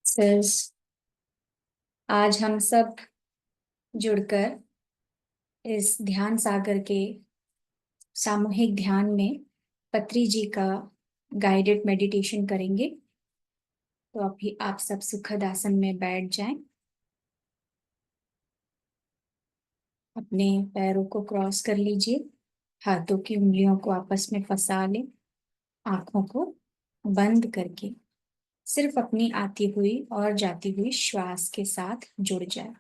सिर्स आज हम सब जुड़कर इस ध्यान सागर के सामूहिक ध्यान में पत्री जी का गाइडेड मेडिटेशन करेंगे। तो अभी आप सब सुखद आसन में बैठ जाएं। अपने पैरों को क्रॉस कर लीजिए। हाथों की उंगलियों को आपस में फंसा लें। आंखों को बंद करके सिर्फ अपनी आती हुई और जाती हुई श्वास के साथ जुड़ जाए।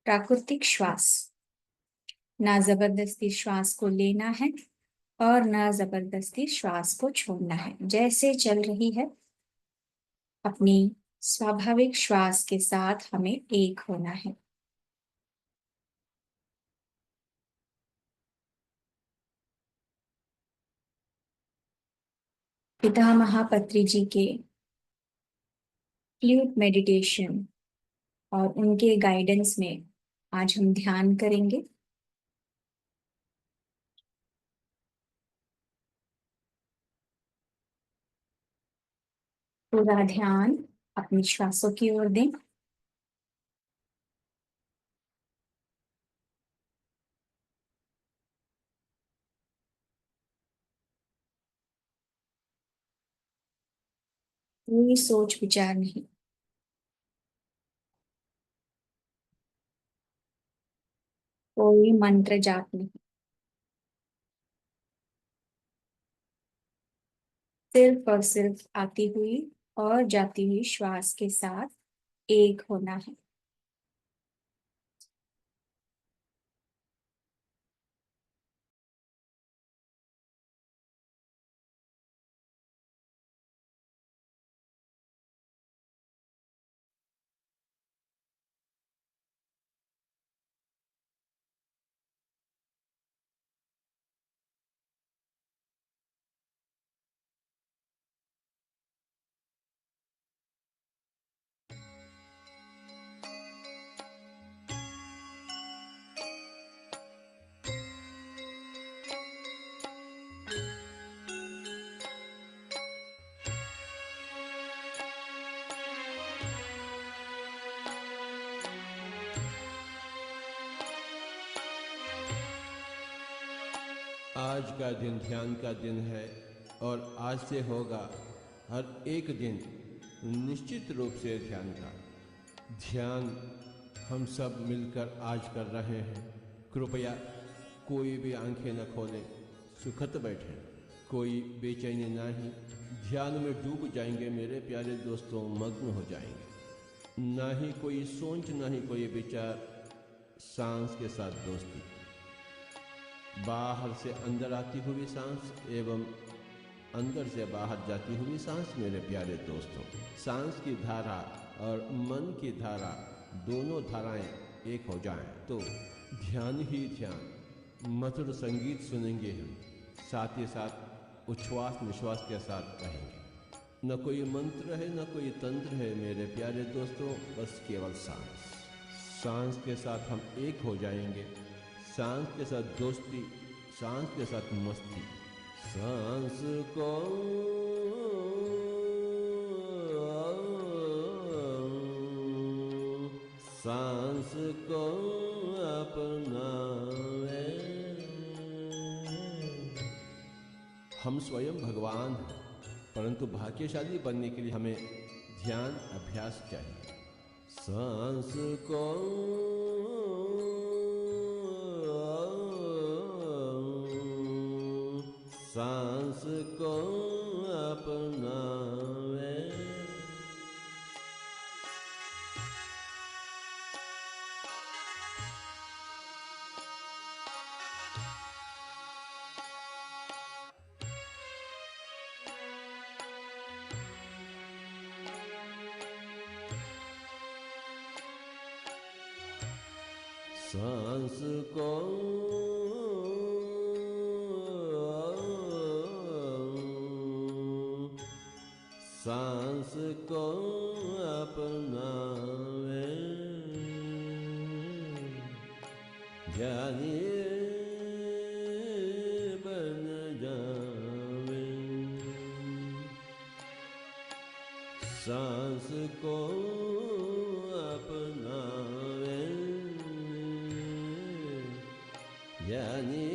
प्राकृतिक श्वास। ना जबरदस्ती श्वास को लेना है और ना जबरदस्ती श्वास को छोड़ना है। जैसे चल रही है अपनी स्वाभाविक श्वास के साथ हमें एक होना है। पितामह पत्री जी के फ्लूट मेडिटेशन और उनके गाइडेंस में आज हम ध्यान करेंगे। पूरा ध्यान अपनी श्वासों की ओर दें। कोई सोच विचार नहीं, कोई मंत्र जाप नहीं। सिर्फ और सिर्फ आती हुई और जाती हुई श्वास के साथ एक होना है। आज का दिन ध्यान का दिन है और आज से होगा हर एक दिन निश्चित रूप से ध्यान का। ध्यान हम सब मिलकर आज कर रहे हैं। कृपया कोई भी आंखें न खोलें, सुखत बैठें, कोई बेचैनी नहीं। ध्यान में डूब जाएंगे मेरे प्यारे दोस्तों, मग्न हो जाएंगे। ना ही कोई सोच, ना ही कोई विचार, सांस के साथ दोस्ती। बाहर से अंदर आती हुई सांस एवं अंदर से बाहर जाती हुई सांस। मेरे प्यारे दोस्तों, सांस की धारा और मन की धारा, दोनों धाराएं एक हो जाएं तो ध्यान ही ध्यान। मधुर संगीत सुनेंगे हम, साथ ही साथ उच्छ्वास निश्वास के साथ रहेंगे। न कोई मंत्र है, न कोई तंत्र है मेरे प्यारे दोस्तों, बस केवल सांस। सांस के साथ हम एक हो जाएंगे। सांस के साथ दोस्ती, सांस के साथ मस्ती। सांस को सांस को अपनावे। हम स्वयं भगवान हैं, परंतु भाग्यशाली बनने के लिए हमें ध्यान अभ्यास चाहिए। सांस को सांस को अपनावे। सांस को सांस को अपनावे। ज्ञानी बन जावे। सांस को अपनावे, ज्ञानी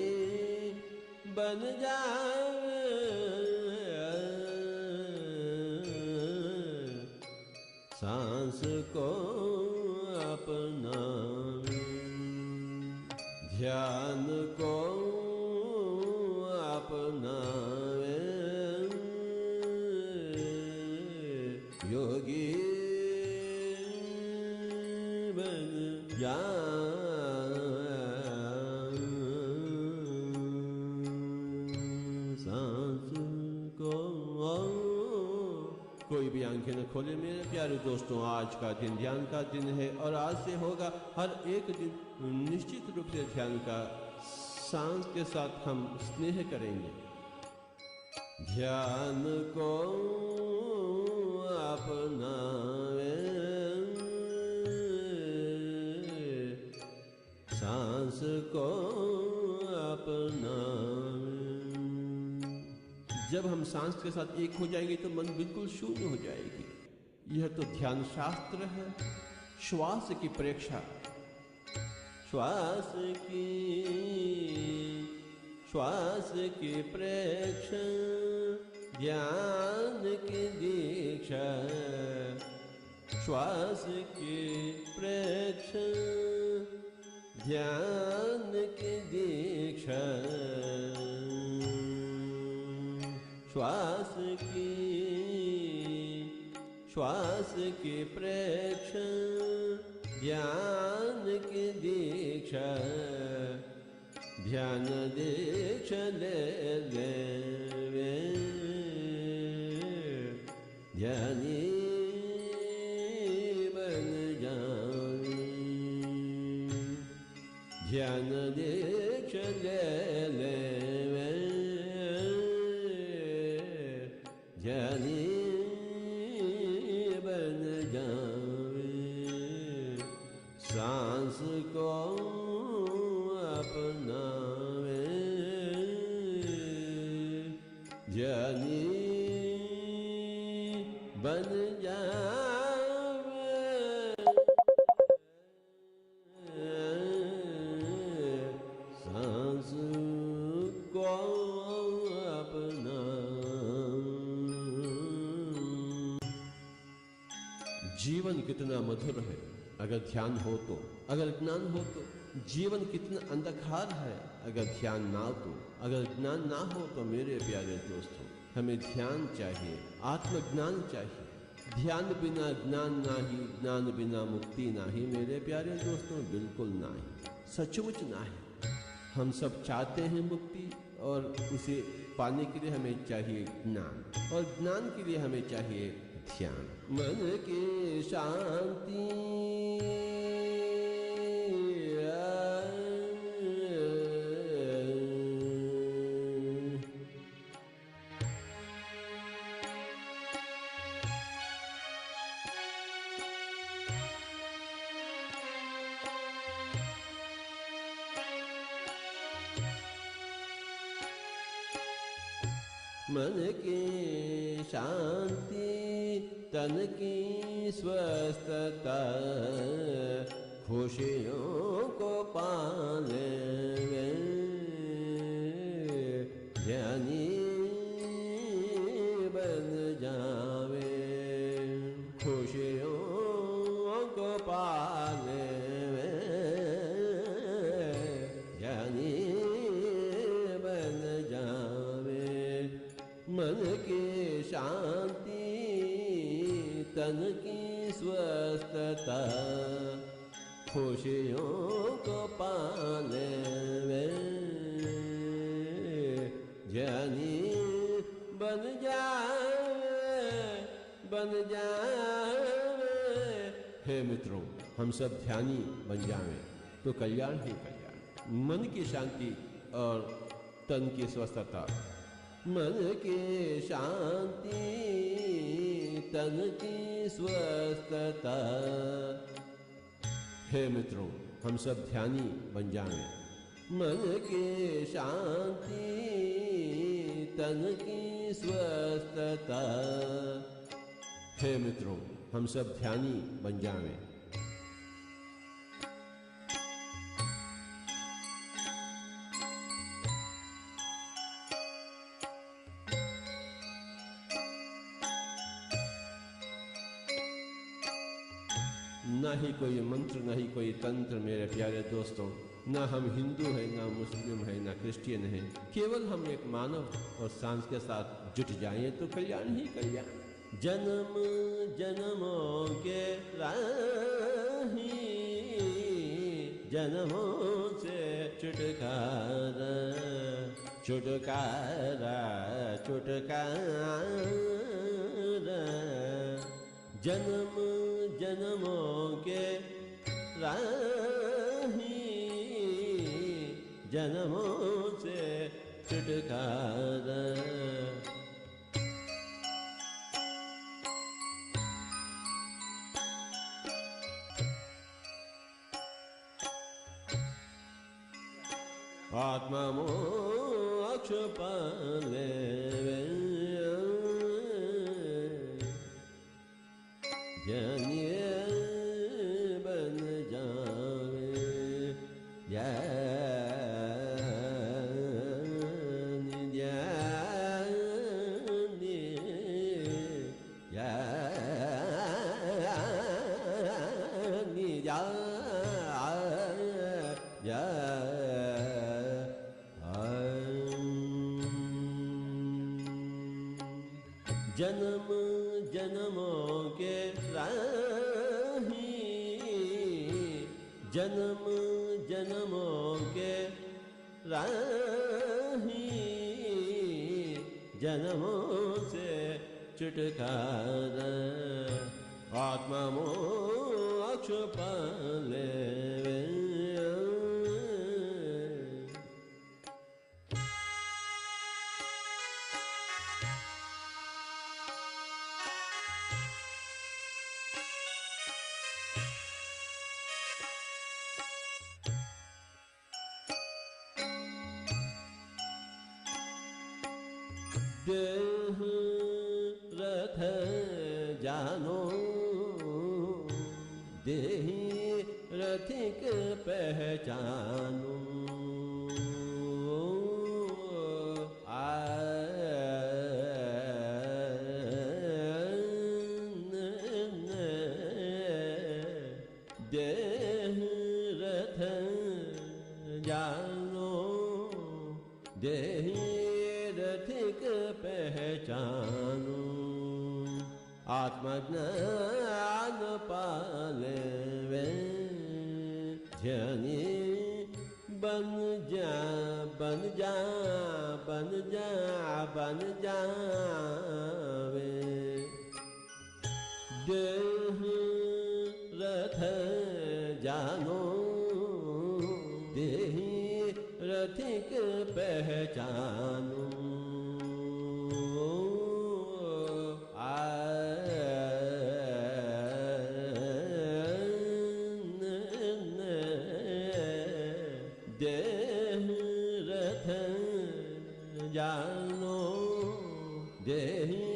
बन जावे। सांस को अपनावे, ध्यान को अपनावे, योगी बन जाए। सांस को, कोई भी आंखें न खोले मेरे प्यारे दोस्तों। आज का दिन ध्यान का दिन है और आज से होगा हर एक दिन निश्चित रूप से ध्यान का। सांस के साथ हम स्नेह करेंगे। ध्यान को अपनावे, सांस को अपनावे। जब हम सांस के साथ एक हो जाएंगे तो मन बिल्कुल शून्य हो जाएगी। यह तो ध्यान शास्त्र है। श्वास की परीक्षा, श्वास की प्रेक्षा, ध्यान की दीक्षा। श्वास की प्रेक्षा, ध्यान की दीक्षा। श्वास की प्रेक्षा, ध्यान की दीक्षा। ध्यान दीक्षा ले लेवे, ध्यानी बन जावे। ध्यान दीक्षा ले लेवे, ध्यानी बन जावे। सांस को अपनावे, ध्यानी बन जावे। सांस को अपना। जीवन कितना मधुर है अगर ध्यान हो तो, अगर ज्ञान हो तो। जीवन कितना अंधकार है अगर ध्यान ना हो तो, अगर ज्ञान ना हो तो। मेरे प्यारे दोस्तों, हमें ध्यान चाहिए, आत्मज्ञान चाहिए। ध्यान बिना ज्ञान नाही, ज्ञान बिना मुक्ति नाही। मेरे प्यारे दोस्तों, बिल्कुल नाही, सचमुच नाही। हम सब चाहते हैं मुक्ति, और उसे पाने के लिए हमें चाहिए ज्ञान, और ज्ञान के लिए हमें चाहिए ध्यान। मन की शांति, मन की शांति, तन की स्वस्थता, खुशियों को पाले ज्ञानी बन जावे। खुशियों को पाले ज्ञानी बन जावे। मन की शांति, तन की स्वस्थता, खुशियों को पाले ज्ञानी बन जावे, बन जावे। हे मित्रों, हम सब ध्यानी बन जावें तो कल्याण ही कल्याण। मन की शांति और तन की स्वस्थता। मन की शांति, तन की स्वस्थता। हे मित्रों, हम सब ध्यानी बन जाएं। मन की शांति, तन की स्वस्थता। हे मित्रों, हम सब ध्यानी बन जावें। न ही कोई मंत्र, न ही कोई तंत्र मेरे प्यारे दोस्तों। न हम हिंदू हैं, न मुस्लिम हैं, न क्रिश्चियन हैं। केवल हम एक मानव और सांस के साथ जुट जाएं तो कल्याण ही कल्याण। जन्म जन्मों के राही, जन्मों से छुटकारा, छुटकारा, छुटकारा। जन्म जन्मों के राही, जन्मों से छुटकारा। आत्मा मोक्ष पाले ज्ञानी बन जावे, ज्ञानी ज्ञानी ज्ञानी जन्म जन्मों के राही, जन्म जन्मों के राही, जन्मों से छुटकारा। आत्मा मोक्ष पाले देह रथ जानो, देहि रथिक पहचानो। देह रथ जानो, देहि रथिक पहचानो। आत्मज्ञान पाले वे ध्यानी बन जा, बन जा, बन जा, बन जावे। देह रथ जानो, देहि रथिक पहचानो। देह रथ जानो, देहि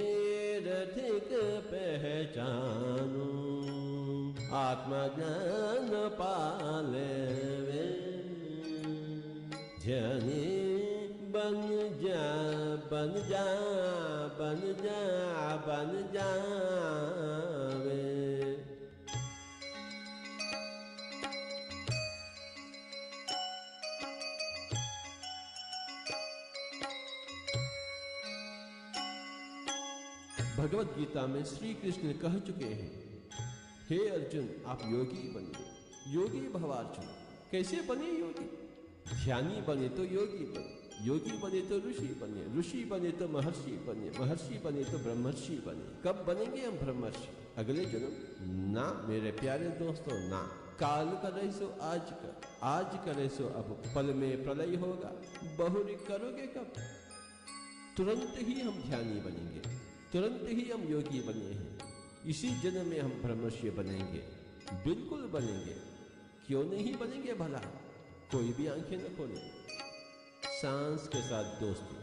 रथिक पहचानो। आत्मज्ञान पाले वे ध्यानी बन जा, बन जा, बन जा, बन जावे। भगवत गीता में श्री कृष्ण कह चुके हैं, हे अर्जुन आप योगी बनिए, योगी भवार्जुन। कैसे बने योगी? ध्यानी बने तो योगी बने, योगी बने तो ऋषि बने, ऋषि बने तो महर्षि बने, महर्षि बने तो ब्रह्मर्षि बने। कब बनेंगे हम ब्रह्मर्षि? अगले जन्म? ना मेरे प्यारे दोस्तों, ना। काल करे सो आज कर, आज करे सो अब, पल में प्रलय होगा, बहुरी करोगे कब? तुरंत ही हम ध्यानी बनेंगे, तुरंत ही हम योगी बने हैं। इसी जन्म में हम ब्रह्मर्षि बनेंगे, बिल्कुल बनेंगे। क्यों नहीं बनेंगे भला? कोई भी आंखें न खोले। सांस के साथ दोस्ती,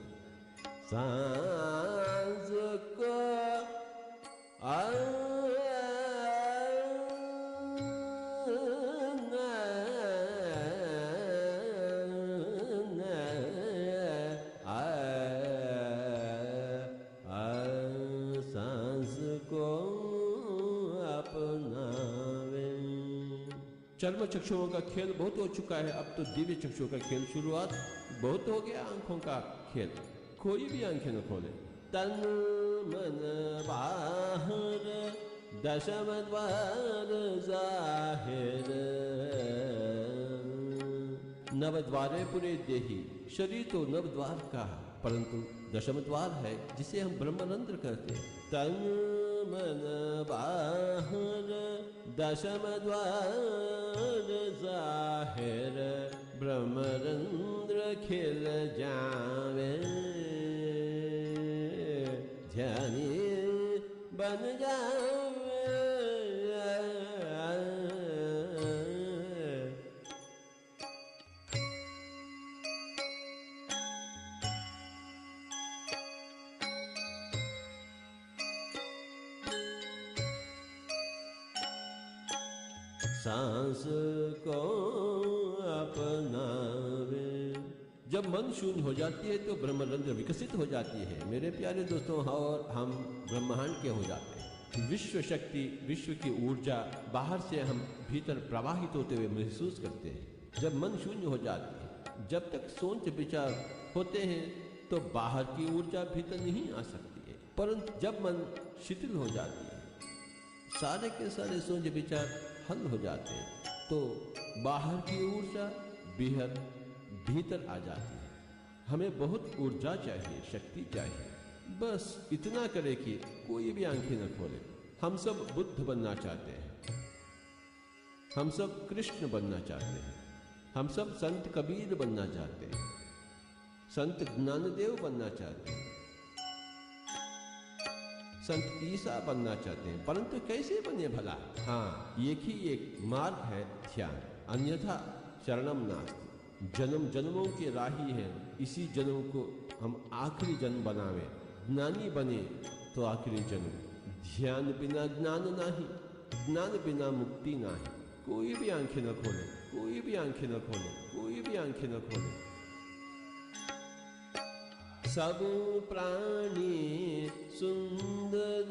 सांस को चर्म चक्षुओं का खेल बहुत हो चुका है, अब तो दिव्य चक्षुओं का खेल शुरुआत बहुत हो गया। आंखों का खेल, कोई भी आंखें न खोले। तन मन बाहर दशम द्वार जाहिर, नवद्वारे पुरे देही। शरीर तो नवद्वार का परंतु दशम द्वार है जिसे हम ब्रह्मरंध्र कहते हैं। तन मन बाहर दशम द्वार जाहिर, ब्रह्मरंध्र खिल जावे, ध्यानी बन जावे। सांस को अपनावे। जब मन शून्य हो जाती है तो ब्रह्मरंध्र विकसित हो जाती है मेरे प्यारे दोस्तों, और हम ब्रह्मांड के हो जाते हैं। विश्व शक्ति, विश्व की ऊर्जा बाहर से हम भीतर प्रवाहित होते हुए महसूस करते हैं। जब मन शून्य हो जाती है, जब तक सोच विचार होते हैं तो बाहर की ऊर्जा भीतर नहीं आ सकती है, परंतु जब मन शिथिल हो जाती है, सारे के सारे सोच विचार हल हो जाते हैं, तो बाहर की ऊर्जा भीतर आ जाती है। हमें बहुत ऊर्जा चाहिए, शक्ति चाहिए। बस इतना करे कि कोई भी आंखें न खोले। हम सब बुद्ध बनना चाहते हैं, हम सब कृष्ण बनना चाहते हैं, हम सब संत कबीर बनना चाहते हैं, संत ज्ञानदेव बनना चाहते हैं, संत ईसा बनना चाहते हैं, परंतु कैसे बने भला? हाँ, एक ही एक मार्ग है, ध्यान, अन्यथा शरणम नास्ति। जन्म जन्मों के राही है, इसी जन्म को हम आखिरी जन्म बनावे। ज्ञानी बने तो आखिरी जन्म। ध्यान बिना ज्ञान नाही, ज्ञान बिना मुक्ति नाही। कोई भी आंखें न खोले, कोई भी आंखें न खोले, कोई भी आंखें न खोले। सब प्राणी सुंदर,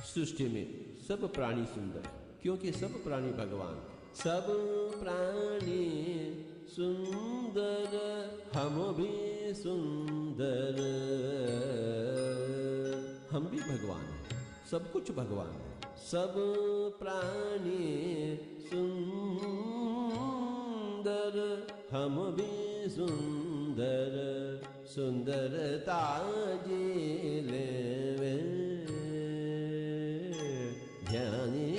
सृष्टि में सब प्राणी सुंदर, क्योंकि सब प्राणी भगवान। सब प्राणी सुंदर, हम भी सुंदर। हम भी भगवान हैं, सब कुछ भगवान है। सब प्राणी सुंदर, हम भी सुंदर। सुंदरता जिले ध्यानी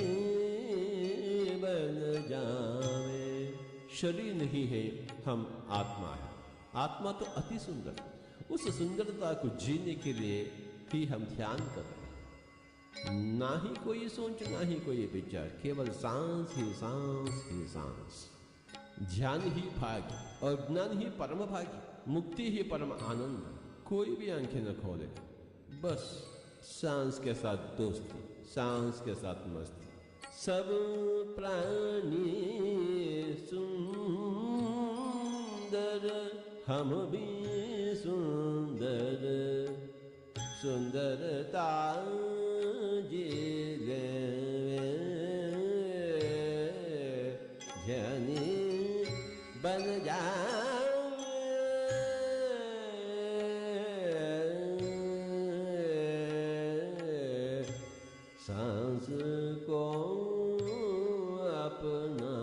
बन जावे। शरीर नहीं है, हम आत्मा है। आत्मा तो अति सुंदर, उस सुंदरता को जीने के लिए ही हम ध्यान कर रहे हैं। ना ही कोई सोच, ना ही कोई विचार, केवल सांस ही सांस ही सांस। ध्यान ही भाग्य और ज्ञान ही परम भाग्य, मुक्ति ही परम आनंद। कोई भी आंखें न खोले, बस सांस के साथ दोस्ती, सांस के साथ मस्ती। सब प्राणी सुंदर, हम भी सुंदर। सुंदरता जिले ध्यानी बन जावे। सांस को अपना।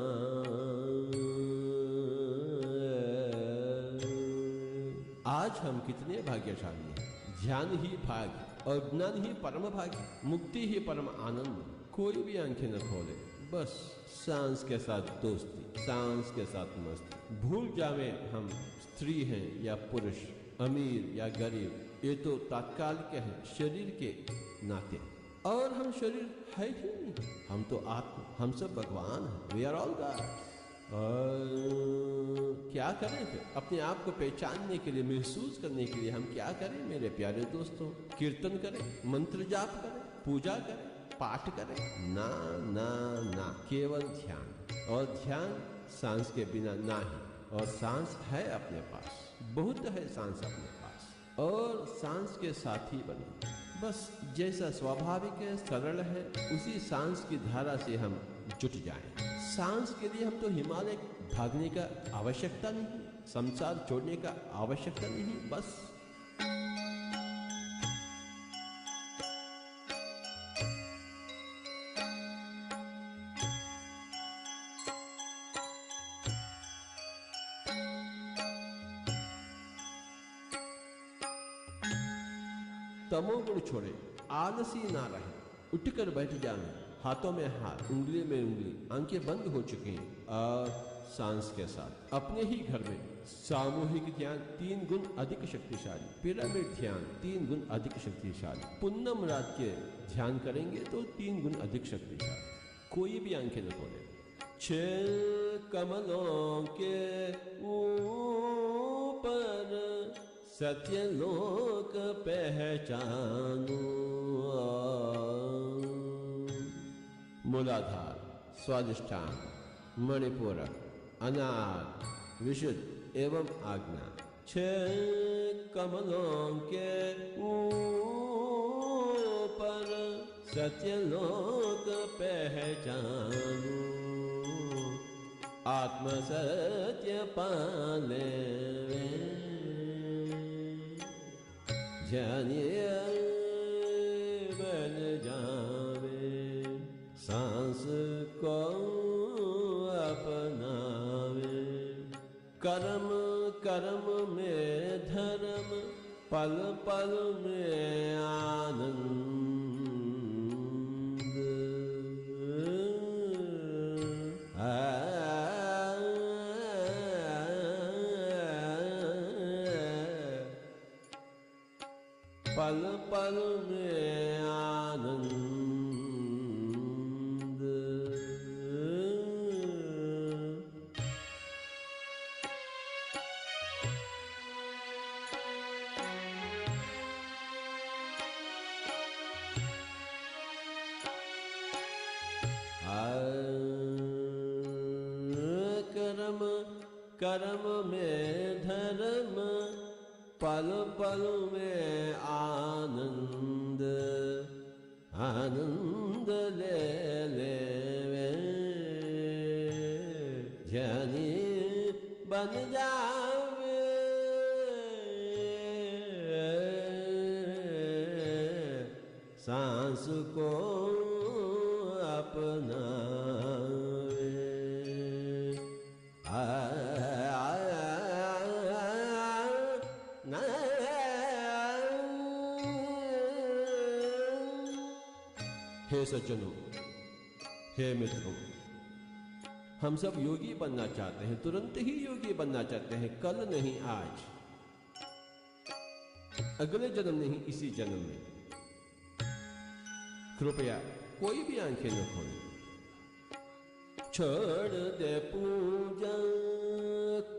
आज हम कितने भाग्यशाली हैं। ध्यान ही भाग्य और ज्ञान ही परम भाग्य, मुक्ति ही परम आनंद। कोई भी आंखें न खोले, बस सांस के साथ दोस्ती, सांस के साथ मस्ती। भूल जावे हम स्त्री हैं या पुरुष, अमीर या गरीब, ये तो तात्कालिक है शरीर के नाते। और हम शरीर है ही नहीं, हम तो आत्मा, हम सब भगवान हैं, वी आर ऑल गॉड। और क्या करें फिर? अपने आप को पहचानने के लिए, महसूस करने के लिए हम क्या करें मेरे प्यारे दोस्तों? कीर्तन करें, मंत्र जाप करें, पूजा करें, पाठ करें? ना ना ना, केवल ध्यान। और ध्यान सांस के बिना ना ही। और सांस है अपने पास, बहुत है सांस अपने पास, और सांस के साथी बनो। बस जैसा स्वाभाविक है, सरल है, उसी सांस की धारा से हम जुट जाएं। सांस के लिए हम तो हिमालय भागने का आवश्यकता नहीं, संसार छोड़ने का आवश्यकता नहीं, बस तमोगुण छोड़े, आलसी ना रहे, उठकर बैठ जाए, हाथों में हाथ, उंगली में उंगली, आंखें बंद हो चुकी हैं, और सांस के साथ अपने ही घर में सामूहिक ध्यान 3 गुण अधिक शक्तिशाली, पिरामिड ध्यान 3 गुण अधिक शक्तिशाली, पूनम रात के ध्यान करेंगे तो 3 गुण अधिक शक्तिशाली। कोई भी आंखें न खोले, 6 कमलों के ऊपर सत्यलोक पहचानो। मूलाधार, स्वादिष्ठान, मणिपूरक, अनाद, विशुद्ध एवं आज्ञा। 6 कमलों के ऊपर सत्यलोक पहचानो। आत्म सत्य पाले जानिए बन जावे, सांस को अपनावे। कर्म कर्म में धर्म, पल पल में आनंद। पल पल में आनंद। कर्म कर्म में धर्म, पल पल में आनंद। आनंद ले ले ज्ञानी बन जावे, सांस को अपनावे। हे सज्जनों, हे मित्रों, हम सब योगी बनना चाहते हैं, तुरंत ही योगी बनना चाहते हैं, कल नहीं आज, अगले जन्म नहीं इसी जन्म में। कृपया कोई भी आंखें न खोलें, छोड़ दे पूजा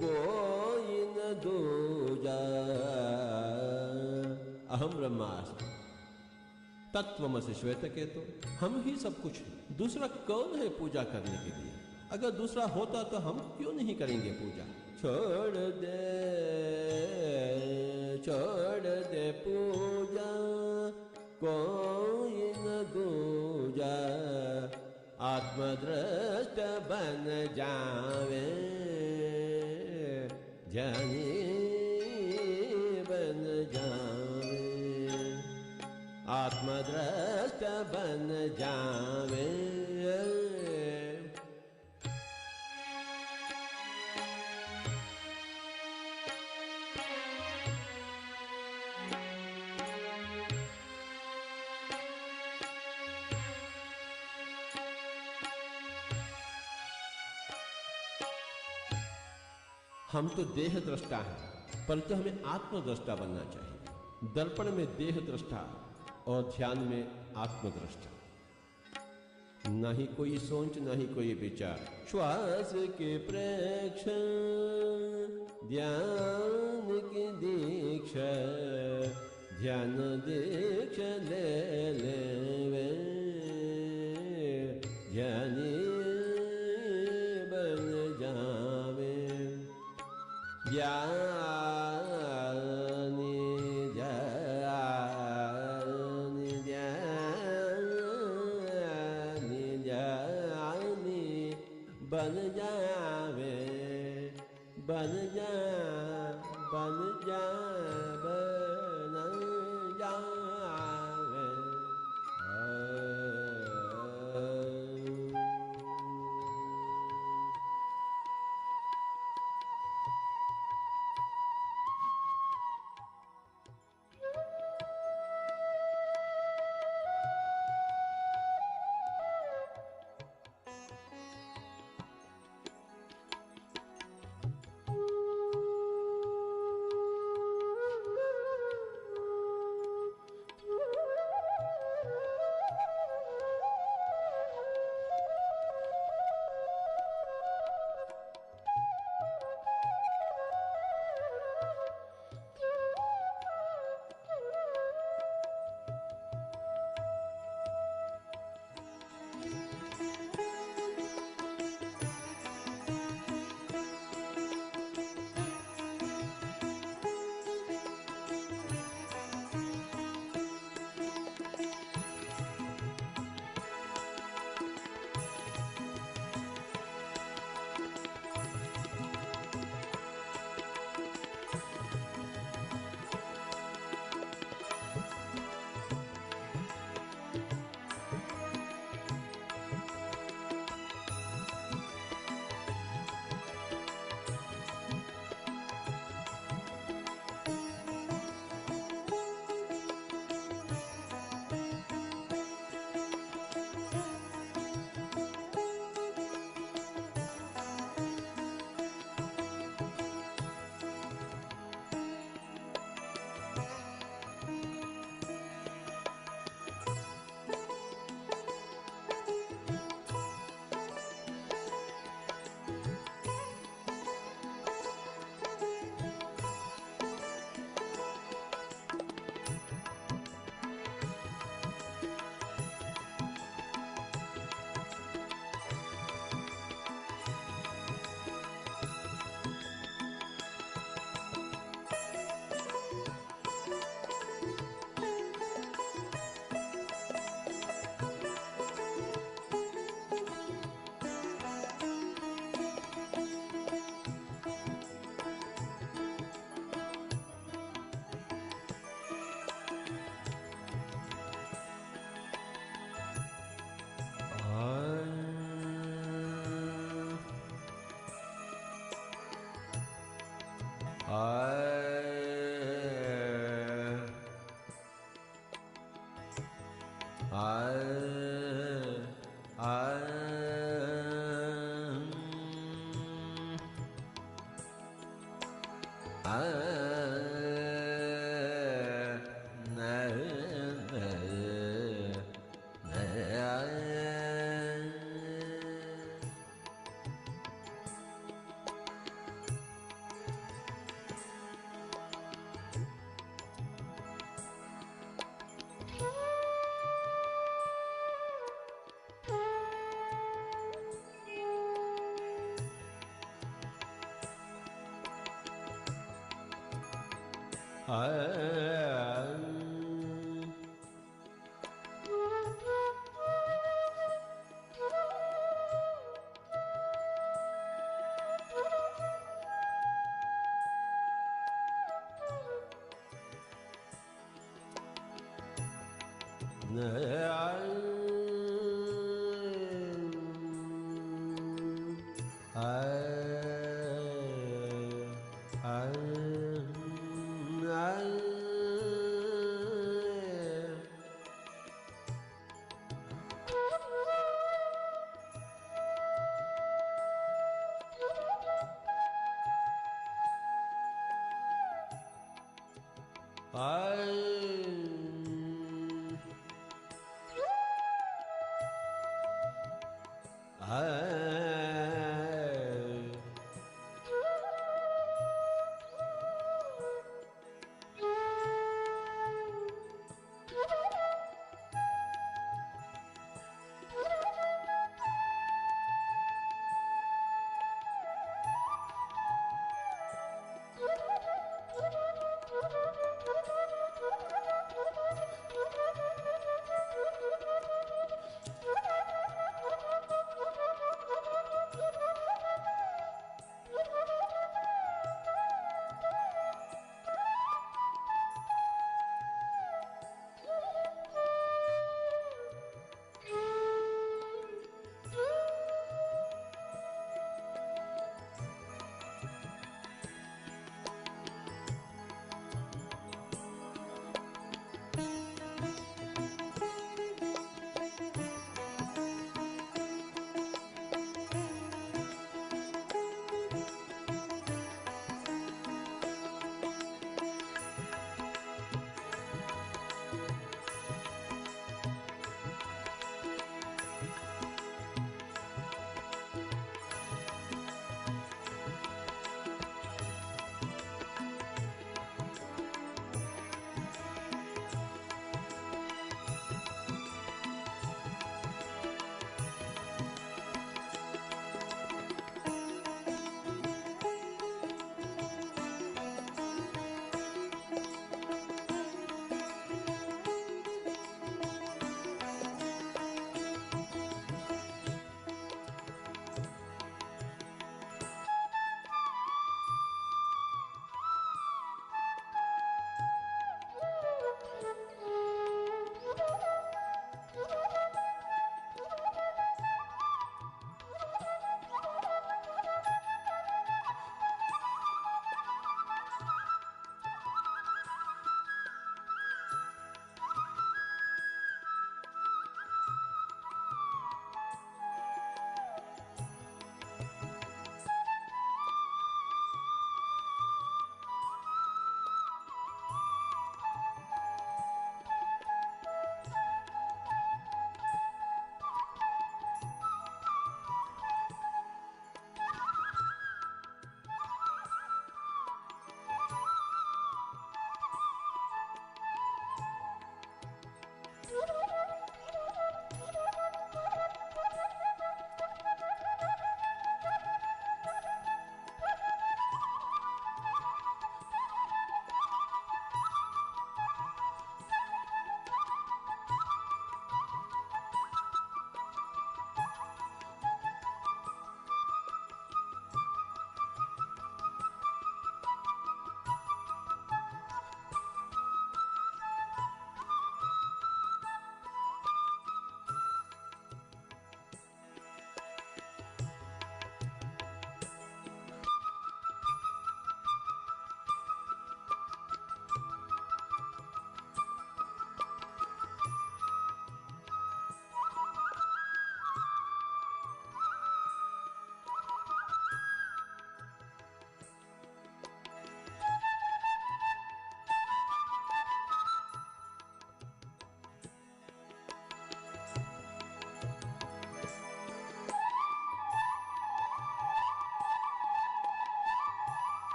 कोई न दूजा। अहम ब्रह्मास्मि तत्वमसि श्वेतकेतो। हम ही सब कुछ है, दूसरा कौन है पूजा करने के लिए? अगर दूसरा होता तो हम क्यों नहीं करेंगे पूजा? छोड़ दे पूजा कोई न दूजा। आत्मदृष्ट बन जावे, ज्ञानी बन जावे। आत्मदृष्ट बन जावे। हम तो देह दृष्टा हैं, परंतु हमें आत्मदृष्टा बनना चाहिए। दर्पण में देह दृष्टा और ध्यान में आत्मदृष्टा। न ही कोई सोच, न ही कोई विचार। श्वास के प्रेक्षण, ध्यान की दीक्षा, ध्यान दीक्षा ले ले ध्यानी बन जावे। ज्ञानी ज्ञानी ज्ञानी ज्ञानी बन जावे, बन जा बन जा बन जावे।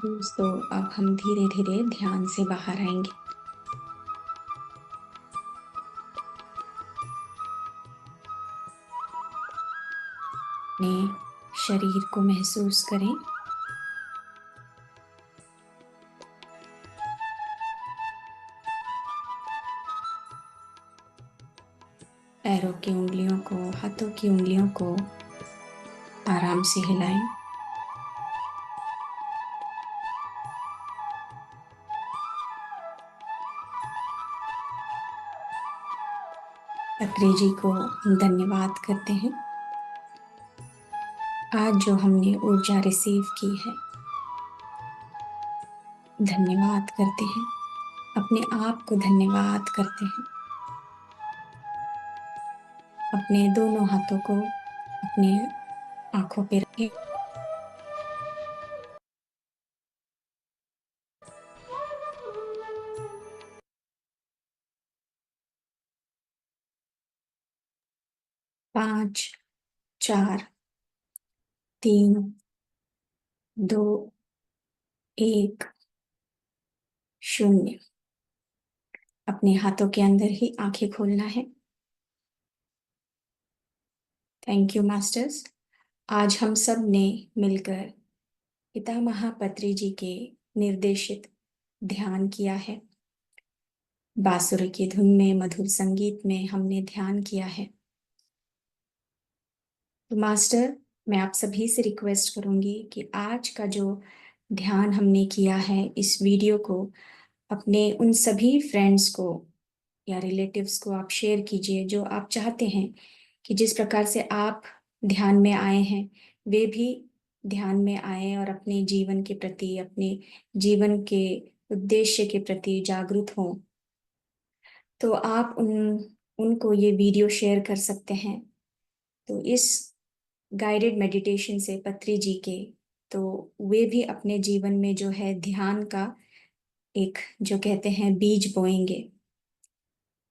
दोस्तों, अब हम धीरे धीरे ध्यान से बाहर आएंगे। अपने शरीर को महसूस करें। पैरों की उंगलियों को, हाथों की उंगलियों को आराम से हिलाएं। पत्री जी को हम धन्यवाद करते हैं। आज जो हमने ऊर्जा रिसीव की है, धन्यवाद करते हैं। अपने आप को धन्यवाद करते हैं। अपने दोनों हाथों को अपने आंखों पे रखें। पांच, चार, तीन, दो, एक, शून्य। अपने हाथों के अंदर ही आंखें खोलना है। Thank you masters. आज हम सब ने मिलकर पितामह पत्री जी के निर्देशित ध्यान किया है। बांसुरी की धुन में, मधुर संगीत में हमने ध्यान किया है। तो मास्टर, मैं आप सभी से रिक्वेस्ट करूंगी कि आज का जो ध्यान हमने किया है, इस वीडियो को अपने उन सभी फ्रेंड्स को या रिलेटिव्स को आप शेयर कीजिए जो आप चाहते हैं कि जिस प्रकार से आप ध्यान में आए हैं, वे भी ध्यान में आए और अपने जीवन के प्रति, अपने जीवन के उद्देश्य के प्रति जागरूक हों। तो आप उनको ये वीडियो शेयर कर सकते हैं। तो इस गाइडेड मेडिटेशन से पत्री जी के, तो वे भी अपने जीवन में जो है ध्यान का एक, जो कहते हैं, बीज बोएंगे।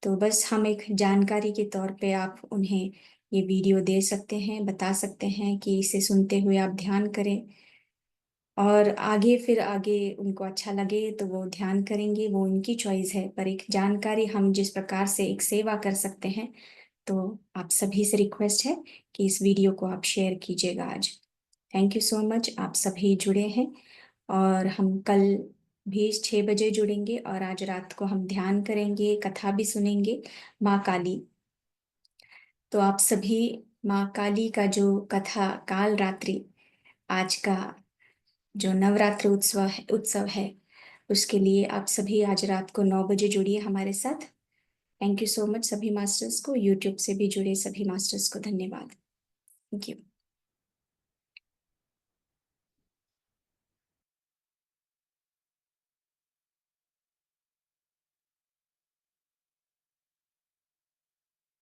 तो बस हम एक जानकारी के तौर पे आप उन्हें ये वीडियो दे सकते हैं, बता सकते हैं कि इसे सुनते हुए आप ध्यान करें, और आगे फिर आगे उनको अच्छा लगे तो वो ध्यान करेंगे, वो उनकी चॉइस है। पर एक जानकारी, हम जिस प्रकार से एक सेवा कर सकते हैं, तो आप सभी से रिक्वेस्ट है कि इस वीडियो को आप शेयर कीजिएगा आज। थैंक यू सो मच, आप सभी जुड़े हैं। और हम कल भी 6 बजे जुड़ेंगे, और आज रात को हम ध्यान करेंगे, कथा भी सुनेंगे, माँ काली। तो आप सभी माँ काली का जो कथा काल रात्रि, आज का जो नवरात्र उत्सव है, उसके लिए आप सभी आज रात को 9 बजे जुड़िए हमारे साथ। थैंक यू सो मच सभी मास्टर्स को, यूट्यूब से भी जुड़े सभी मास्टर्स को धन्यवाद। Thank you.